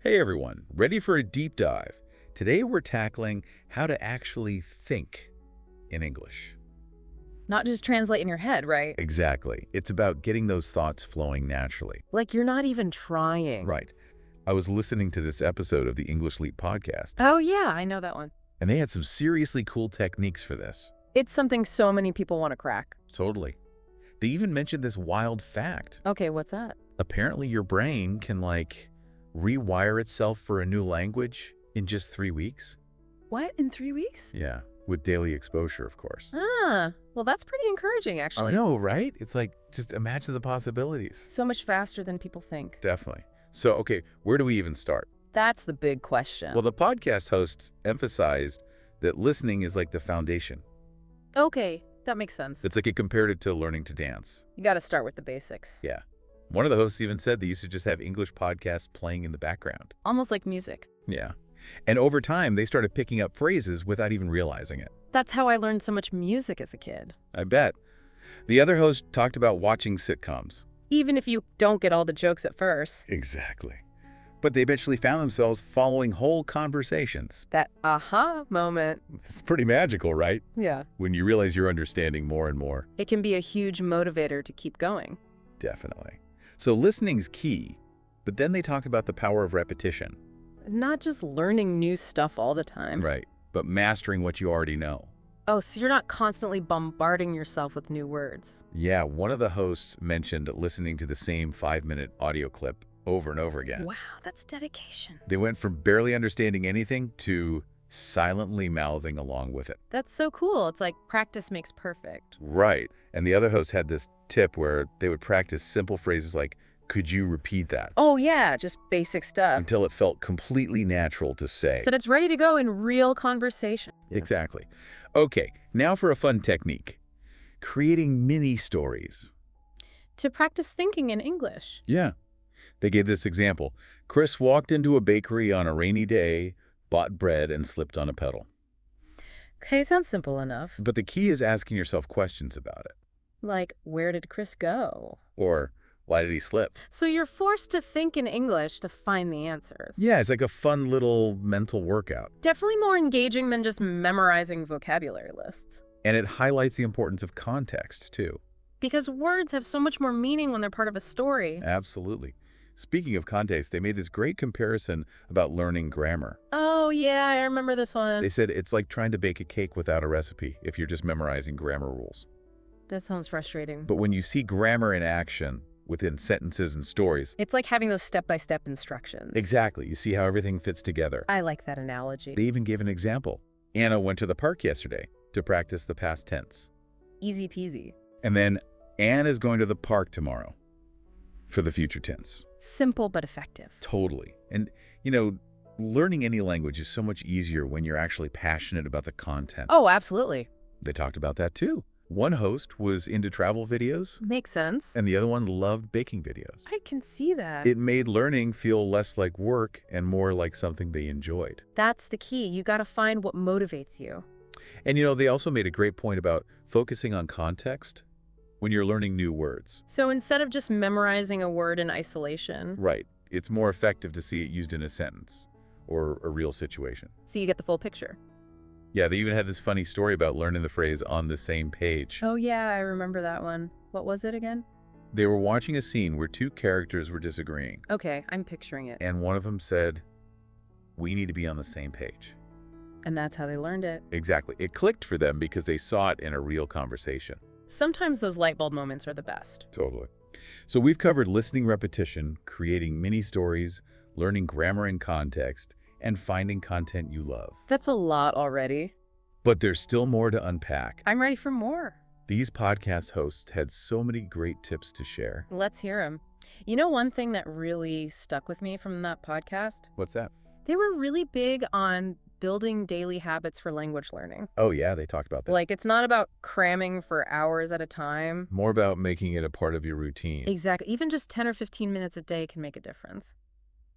Hey everyone, ready for a deep dive? Today we're tackling how to actually think in English. Not just translate in your head, right? Exactly. It's about getting those thoughts flowing naturally. Like you're not even trying. Right. I was listening to this episode of the English Leap podcast, Oh, yeah, I know that one. and they had some seriously cool techniques for this. It's something so many people want to crack. Totally. They even mentioned this wild fact. Okay, what's that? Apparently your brain can, rewire itself for a new language in just 3 weeks. What, in 3 weeks? Yeah, with daily exposure, of course. Ah, well, that's pretty encouraging, actually. I know, right? It's like, just imagine the possibilities. So much faster than people think. Definitely. So, okay, where do we even start? That's the big question. Well, the podcast hosts emphasized that listening is like the foundation. Okay, that makes sense. It's like it compared it to learning to dance. You got to start with the basics. Yeah. One of the hosts even said they used to just have English podcasts playing in the background. Almost like music. Yeah. And over time, they started picking up phrases without even realizing it. That's how I learned so much music as a kid. I bet. The other host talked about watching sitcoms. Even if you don't get all the jokes at first. Exactly. But they eventually found themselves following whole conversations. That aha moment. It's pretty magical, right? Yeah. When you realize you're understanding more and more. It can be a huge motivator to keep going. Definitely. So listening's key, but then they talk about the power of repetition. Not just learning new stuff all the time. Right. But mastering what you already know. Oh, so you're not constantly bombarding yourself with new words. Yeah, one of the hosts mentioned listening to the same 5-minute audio clip over and over again. Wow, that's dedication. They went from barely understanding anything to silently mouthing along with it. That's so cool. It's like practice makes perfect. Right. And the other host had this tip where they would practice simple phrases like, "Could you repeat that?" Oh, yeah, just basic stuff. Until it felt completely natural to say. So it's ready to go in real conversation. Exactly. Okay, now for a fun technique. Creating mini stories. To practice thinking in English. Yeah. They gave this example. Chris walked into a bakery on a rainy day, bought bread, and slipped on a pedal. Okay, sounds simple enough. But the key is asking yourself questions about it. Like, where did Chris go? Or, why did he slip? So you're forced to think in English to find the answers. Yeah, it's like a fun little mental workout. Definitely more engaging than just memorizing vocabulary lists. And it highlights the importance of context, too. Because words have so much more meaning when they're part of a story. Absolutely. Speaking of context, they made this great comparison about learning grammar. Oh, yeah, I remember this one. They said it's like trying to bake a cake without a recipe if you're just memorizing grammar rules. That sounds frustrating. But when you see grammar in action within sentences and stories, It's like having those step-by-step instructions. exactly, you see how everything fits together. I like that analogy. They even gave an example. Anna went to the park yesterday to practice the past tense. Easy peasy. And then Anne is going to the park tomorrow for the future tense. Simple but effective. Totally. And, learning any language is so much easier when you're actually passionate about the content. Oh, absolutely. They talked about that too. One host was into travel videos, Makes sense. and the other one loved baking videos. I can see that. It made learning feel less like work and more like something they enjoyed. That's the key. You got to find what motivates you. And, they also made a great point about focusing on context when you're learning new words. So instead of just memorizing a word in isolation, Right. It's more effective to see it used in a sentence or a real situation. so you get the full picture. Yeah, they even had this funny story about learning the phrase "on the same page." Oh, yeah, I remember that one. What was it again? They were watching a scene where two characters were disagreeing, Okay, I'm picturing it. and one of them said, "We need to be on the same page." And that's how they learned it. Exactly. It clicked for them because they saw it in a real conversation. Sometimes those light bulb moments are the best. Totally. So we've covered listening repetition, creating mini stories, learning grammar and context, and finding content you love. That's a lot already. But there's still more to unpack. I'm ready for more. These podcast hosts had so many great tips to share. Let's hear them. You know, one thing that really stuck with me from that podcast? What's that? They were really big on building daily habits for language learning. Oh yeah, they talked about that. Like, it's not about cramming for hours at a time. More about making it a part of your routine. Exactly. Even just 10 or 15 minutes a day can make a difference.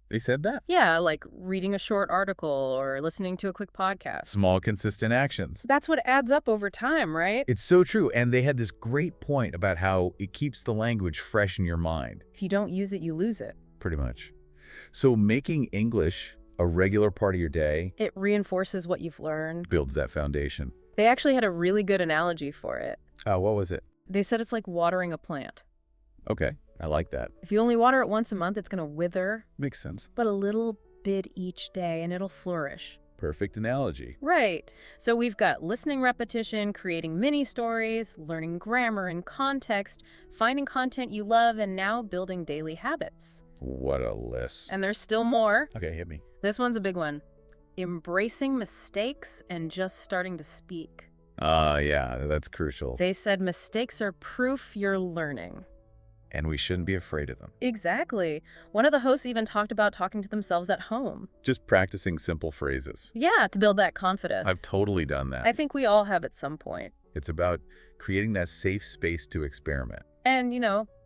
They said that. Yeah, like reading a short article or listening to a quick podcast. Small, consistent actions. That's what adds up over time, right? It's so true. And they had this great point about how it keeps the language fresh in your mind. If you don't use it, you lose it. Pretty much. So making English a regular part of your day It reinforces what you've learned. builds that foundation. They actually had a really good analogy for it. What was it? They said it's like watering a plant. Okay, I like that. If you only water it once a month, it's going to wither, Makes sense. but a little bit each day and it'll flourish. Perfect analogy. Right. So we've got listening repetition, creating mini stories, learning grammar and context, finding content you love, and now building daily habits. What a list. And there's still more. Okay, hit me. This one's a big one. Embracing mistakes and just starting to speak. Yeah, that's crucial. They said mistakes are proof you're learning. And we shouldn't be afraid of them. Exactly. One of the hosts even talked about talking to themselves at home. Just practicing simple phrases. Yeah, to build that confidence. I've totally done that. I think we all have at some point. It's about creating that safe space to experiment. And,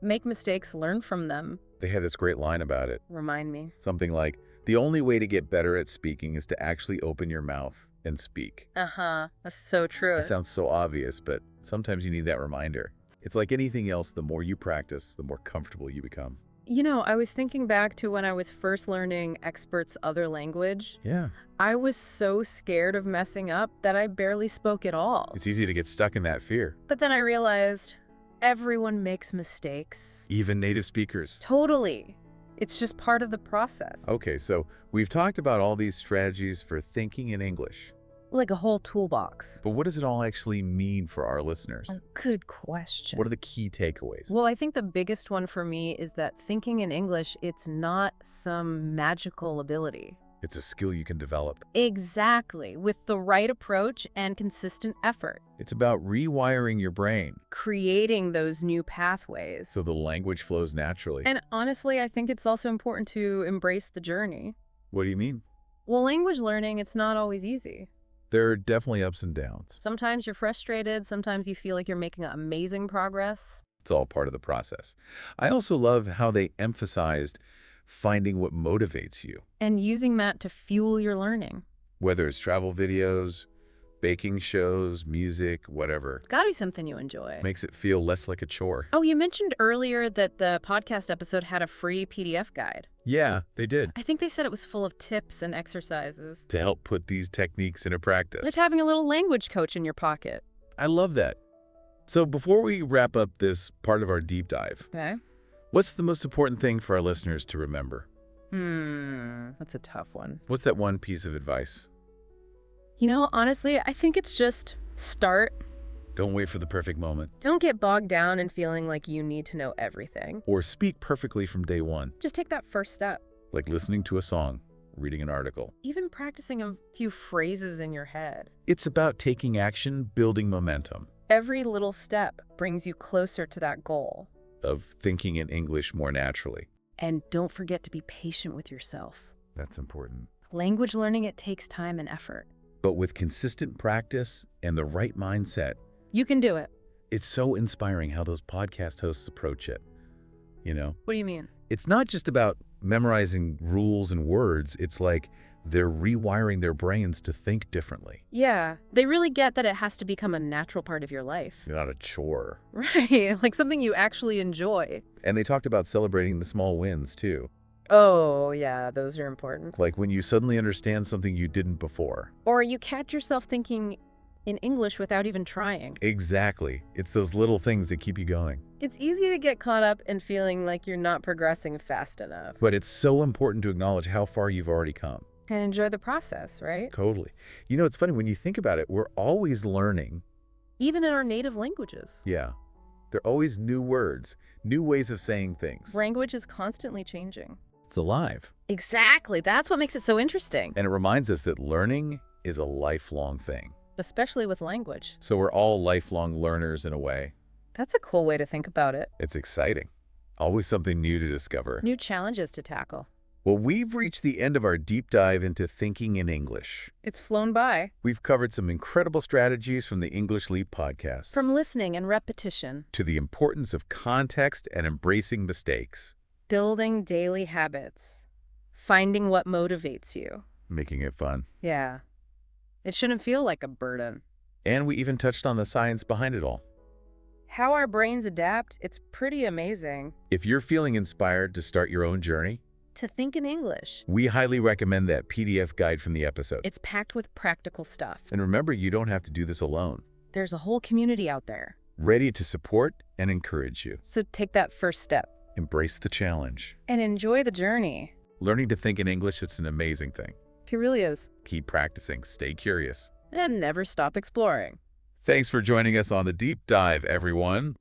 make mistakes, learn from them. They had this great line about it. Remind me. Something like, the only way to get better at speaking is to actually open your mouth and speak. Uh-huh. That's so true. It sounds so obvious, but sometimes you need that reminder. It's like anything else, the more you practice, the more comfortable you become. I was thinking back to when I was first learning experts' other language. Yeah. I was so scared of messing up that I barely spoke at all. It's easy to get stuck in that fear. But then I realized everyone makes mistakes. Even native speakers. Totally. It's just part of the process. Okay, so we've talked about all these strategies for thinking in English. Like a whole toolbox. But what does it all actually mean for our listeners? Good question. What are the key takeaways? Well, I think the biggest one for me is that thinking in English, it's not some magical ability. It's a skill you can develop. Exactly, with the right approach and consistent effort. It's about rewiring your brain Creating those new pathways. so the language flows naturally. And honestly, I think it's also important to embrace the journey. What do you mean? Well, language learning, it's not always easy. There are definitely ups and downs. Sometimes you're frustrated, sometimes you feel like you're making amazing progress. It's all part of the process. I also love how they emphasized finding what motivates you, And using that to fuel your learning. whether it's travel videos, baking shows, music, whatever. It's gotta be something you enjoy. Makes it feel less like a chore. Oh, you mentioned earlier that the podcast episode had a free PDF guide. Yeah, they did. I think they said it was full of tips and exercises. To help put these techniques into practice. Like having a little language coach in your pocket. I love that. So before we wrap up this part of our deep dive, Okay. what's the most important thing for our listeners to remember? That's a tough one. What's that one piece of advice? Honestly, I think it's just start. Don't wait for the perfect moment. Don't get bogged down in feeling like you need to know everything. Or speak perfectly from day one, Just take that first step. like listening to a song, reading an article. Even practicing a few phrases in your head. It's about taking action, building momentum, Every little step brings you closer to that goal. of thinking in English more naturally. And don't forget to be patient with yourself. That's important. Language learning, it takes time and effort. But with consistent practice and the right mindset, You can do it. it's so inspiring how those podcast hosts approach it. What do you mean? It's not just about memorizing rules and words. It's like they're rewiring their brains to think differently. Yeah, they really get that it has to become a natural part of your life. Not a chore. Right, like something you actually enjoy. And they talked about celebrating the small wins, too. Oh, yeah, those are important. Like when you suddenly understand something you didn't before. Or you catch yourself thinking in English without even trying. Exactly. It's those little things that keep you going. It's easy to get caught up in feeling like you're not progressing fast enough. But it's so important to acknowledge how far you've already come. And enjoy the process, right? Totally. It's funny, when you think about it, we're always learning. Even in our native languages. Yeah. There are always new words, new ways of saying things. Language is constantly changing. It's alive. Exactly. That's what makes it so interesting. And it reminds us that learning is a lifelong thing. Especially with language. So we're all lifelong learners in a way. That's a cool way to think about it. It's exciting. Always something new to discover. New challenges to tackle. Well, we've reached the end of our deep dive into thinking in English. It's flown by. We've covered some incredible strategies from the English Leap podcast From listening and repetition. to the importance of context and embracing mistakes, Building daily habits. Finding what motivates you. making it fun. Yeah. It shouldn't feel like a burden. And we even touched on the science behind it all. How our brains adapt, it's pretty amazing. If you're feeling inspired to start your own journey, to think in English. We highly recommend that PDF guide from the episode. It's packed with practical stuff. And remember, you don't have to do this alone. There's a whole community out there. Ready to support and encourage you. So take that first step. Embrace the challenge. And enjoy the journey. Learning to think in English, it's an amazing thing. It really is. Keep practicing, stay curious. And never stop exploring. Thanks for joining us on the deep dive, everyone.